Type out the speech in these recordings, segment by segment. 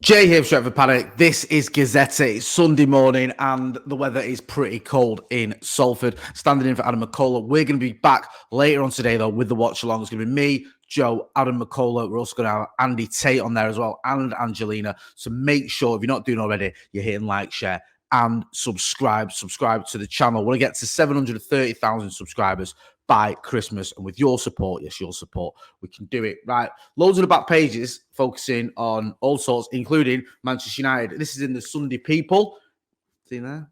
Jay here from Stretford, Paddock. This is Gazzetta. It's Sunday morning and the weather is pretty cold in Salford. Standing in for Adam McCullough. We're going to be back later on today, though, with the watch along. It's going to be me, Joe, Adam McCullough. We're also going to have Andy Tate on there as well, and Angelina. So make sure, if you're not doing already, you're hitting like, share, and subscribe. Subscribe to the channel. We want to get to 730,000 subscribers by Christmas, and with your support, yes, your support, we can do it. Right, loads of the back pages focusing on all sorts, including Manchester United. This is in the Sunday People. See there?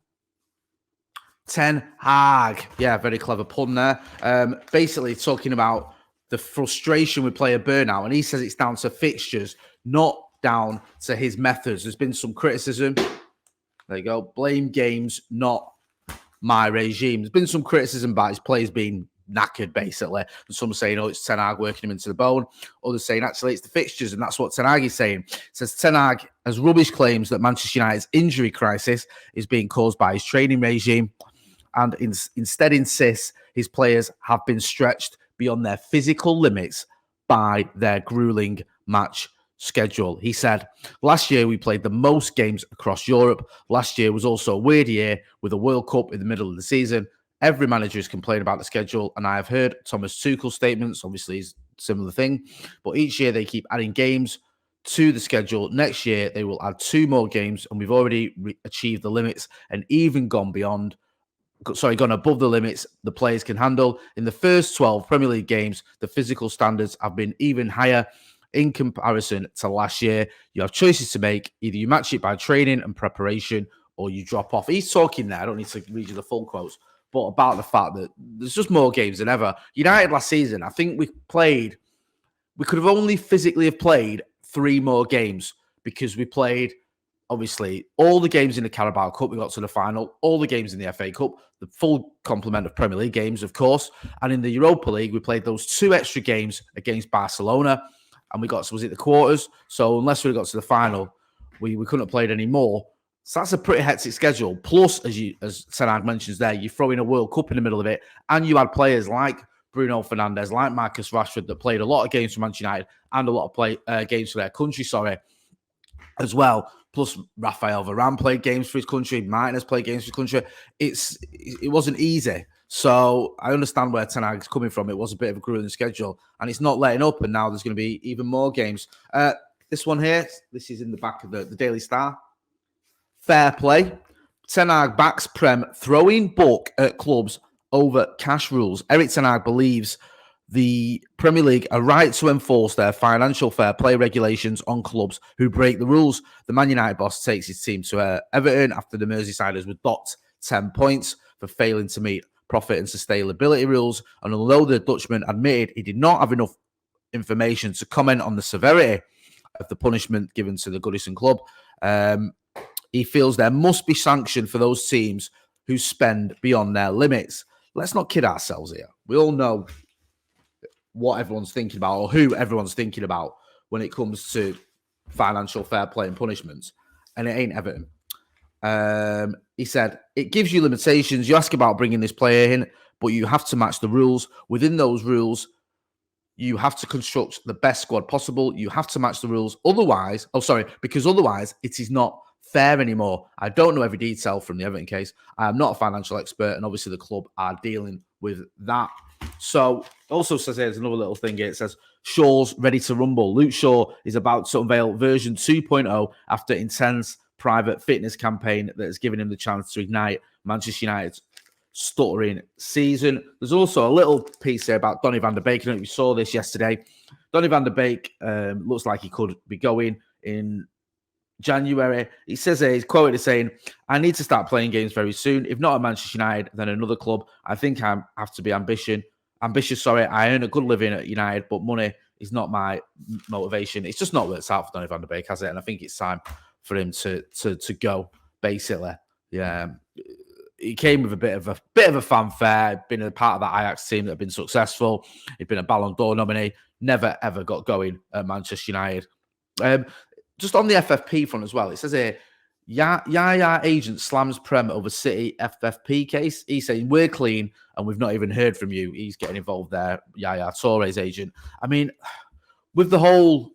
Ten Hag. Yeah, very clever pun there. Basically talking about the frustration with player burnout, and he says it's down to fixtures, not down to his methods. There's been some criticism. There you go. Blame games, not my regime. There's been some criticism about his players being knackered, basically. And some saying, oh, it's Ten Hag working him into the bone. Others saying, actually, it's the fixtures, and that's what Ten Hag is saying. It says Ten Hag has rubbish claims that Manchester United's injury crisis is being caused by his training regime, and instead insists his players have been stretched beyond their physical limits by their grueling match schedule. He said, last year we played the most games across Europe. Last year was also a weird year with a World Cup in the middle of the season. Every manager has complained about the schedule, and I have heard Thomas Tuchel's statements. Obviously, it's a similar thing. But each year they keep adding games to the schedule. Next year they will add 2 more games, and we've already achieved the limits and even gone above the limits the players can handle. In the first 12 Premier League games, the physical standards have been even higher in comparison to last year. You have choices to make. Either you match it by training and preparation, or you drop off. He's talking there. I don't need to read you the full quotes, but about the fact that there's just more games than ever. United last season, I think we could have only physically have played 3 more games, because we played, obviously, all the games in the Carabao Cup. We got to the final, all the games in the FA Cup, the full complement of Premier League games, of course. And in the Europa League, we played those 2 extra games against Barcelona, and we got, was it the quarters? So unless we got to the final, we couldn't have played any more. So that's a pretty hectic schedule. Plus, as Ten Hag mentions there, you throw in a World Cup in the middle of it, and you had players like Bruno Fernandes, like Marcus Rashford, that played a lot of games for Manchester United and a lot of games for their country, as well. Plus, Rafael Varane played games for his country. Martinez played games for his country. It wasn't easy. So I understand where Ten Hag's coming from. It was a bit of a grueling schedule, and it's not letting up, and now there's going to be even more games. This one here, this is in the back of the Daily Star. Fair play. Ten Hag backs Prem throwing book at clubs over cash rules. Erik Ten Hag believes the Premier League are right to enforce their financial fair play regulations on clubs who break the rules. The Man United boss takes his team to Everton after the Merseysiders were docked 10 points for failing to meet profit and sustainability rules. And although the Dutchman admitted he did not have enough information to comment on the severity of the punishment given to the Goodison club, he feels there must be sanction for those teams who spend beyond their limits. Let's not kid ourselves here. We all know what everyone's thinking about, or who everyone's thinking about when it comes to financial fair play and punishments, and it ain't Everton. He said, it gives you limitations. You ask about bringing this player in, but you have to match the rules. Within those rules, you have to construct the best squad possible. You have to match the rules. Because otherwise it is not fair anymore. I don't know every detail from the Everton case. I am not a financial expert, and obviously the club are dealing with that. So also says there's another little thing here. It says Shaw's ready to rumble. Luke Shaw is about to unveil version 2.0 after intense private fitness campaign that has given him the chance to ignite Manchester United's stuttering season. There's also a little piece there about Donny van der Beek. I don't know if you saw this yesterday. Donny van der Beek looks like he could be going in January. He says he's quoted as saying, I need to start playing games very soon. If not at Manchester United, then another club. I think I have to be ambitious. I earn a good living at United, but money is not my motivation. It's just not worked out for Donny van der Beek, has it? And I think it's time for him to go, basically. Yeah. He came with a bit of a fanfare, been a part of that Ajax team that have been successful. He'd been a Ballon d'Or nominee, never ever got going at Manchester United. Just on the FFP front as well, it says here, Yaya agent slams Prem over City FFP case. He's saying, we're clean and we've not even heard from you. He's getting involved there, Yaya Touré's agent. I mean, with the whole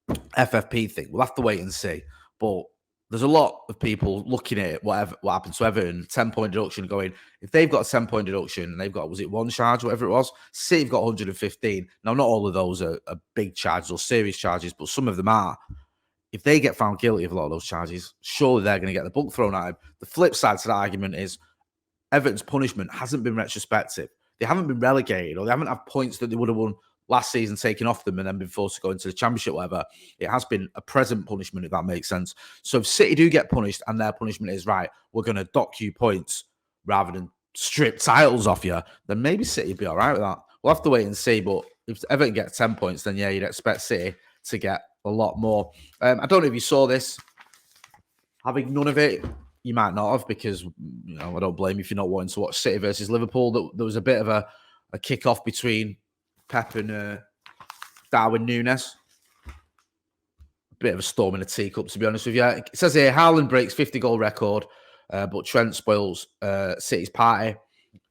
FFP thing. We'll have to wait and see. But there's a lot of people looking at it, what happened to Everton, 10-point deduction, going, if they've got a 10-point deduction and they've got, was it one charge, whatever it was? City have got 115. Now, not all of those are big charges or serious charges, but some of them are. If they get found guilty of a lot of those charges, surely they're going to get the book thrown at them. The flip side to that argument is Everton's punishment hasn't been retrospective. They haven't been relegated, or they haven't had points that they would have won last season taken off them and then been forced to go into the Championship, whatever. It has been a present punishment, if that makes sense. So if City do get punished and their punishment is, right, we're going to dock you points rather than strip titles off you, then maybe City would be all right with that. We'll have to wait and see. But if Everton gets 10 points, then yeah, you'd expect City to get a lot more. I don't know if you saw this. Having none of it, you might not have, because I don't blame you if you're not wanting to watch City versus Liverpool. There was a bit of a kick-off between Pep and Darwin Nunez. A bit of a storm in a teacup, to be honest with you. It says here, Haaland breaks 50-goal record, but Trent spoils City's party.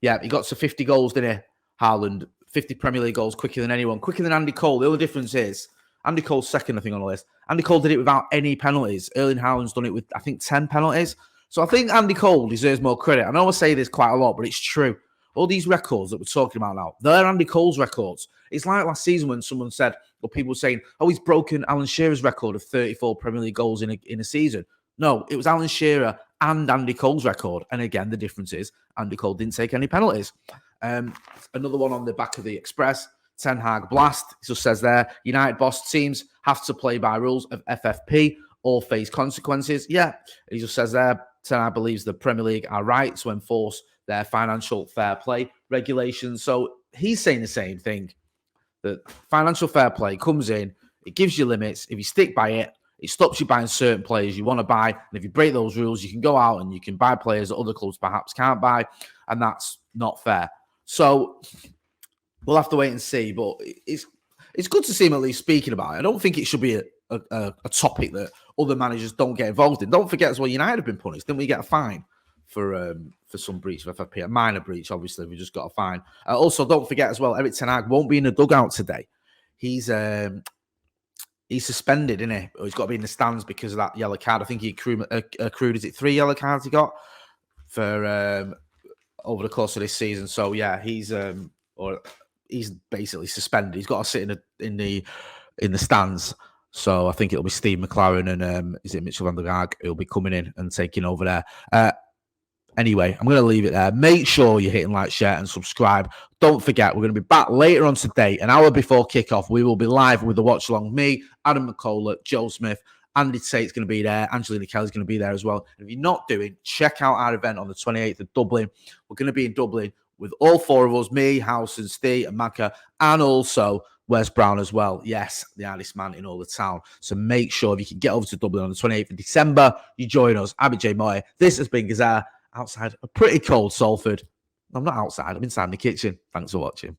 Yeah, he got to 50 goals, didn't he? Haaland, 50 Premier League goals, quicker than anyone, quicker than Andy Cole. The only difference is, Andy Cole's second, I think, on the list. Andy Cole did it without any penalties. Erling Haaland's done it with, I think, 10 penalties. So I think Andy Cole deserves more credit. I know I say this quite a lot, but it's true. All these records that we're talking about now, they're Andy Cole's records. It's like last season when someone said, or people were saying, oh, he's broken Alan Shearer's record of 34 Premier League goals in a season. No, it was Alan Shearer and Andy Cole's record. And again, the difference is Andy Cole didn't take any penalties. Another one on the back of the Express, Ten Hag Blast. It just says there, United boss teams have to play by rules of FFP or face consequences. Yeah, he just says there, Ten Hag believes the Premier League are right to enforce their financial fair play regulations. So he's saying the same thing, that financial fair play comes in, it gives you limits. If you stick by it, it stops you buying certain players you want to buy. And if you break those rules, you can go out and you can buy players that other clubs perhaps can't buy. And that's not fair. So we'll have to wait and see. But it's good to see him at least speaking about it. I don't think it should be a topic that other managers don't get involved in. Don't forget as well, United have been punished. Didn't we get a fine for some breach of FFP? A minor breach, obviously. We just got a fine. Also, don't forget as well, Erik ten Hag won't be in the dugout today. He's suspended, isn't he? He's got to be in the stands because of that yellow card. I think he accrued, is it 3 yellow cards he got for over the course of this season? So yeah, he's basically suspended. He's got to sit in the stands. So I think it'll be Steve McLaren and is it Mitchell van der Gaag who'll be coming in and taking over there. Anyway, I'm going to leave it there. Make sure you're hitting like, share, and subscribe. Don't forget, we're going to be back later on today, an hour before kickoff. We will be live with the watch along. Me, Adam McCullough, Joe Smith, Andy Tate's going to be there. Angelina Kelly's going to be there as well. And if you're not doing, check out our event on the 28th of Dublin. We're going to be in Dublin with all four of us, me, House, and Steve, and Maka, and also Wes Brown as well. Yes, the hardest man in all the town. So make sure if you can get over to Dublin on the 28th of December, you join us. Abby J. Motty. This has been Gazzetta outside a pretty cold Salford. I'm not outside. I'm inside the kitchen. Thanks for watching.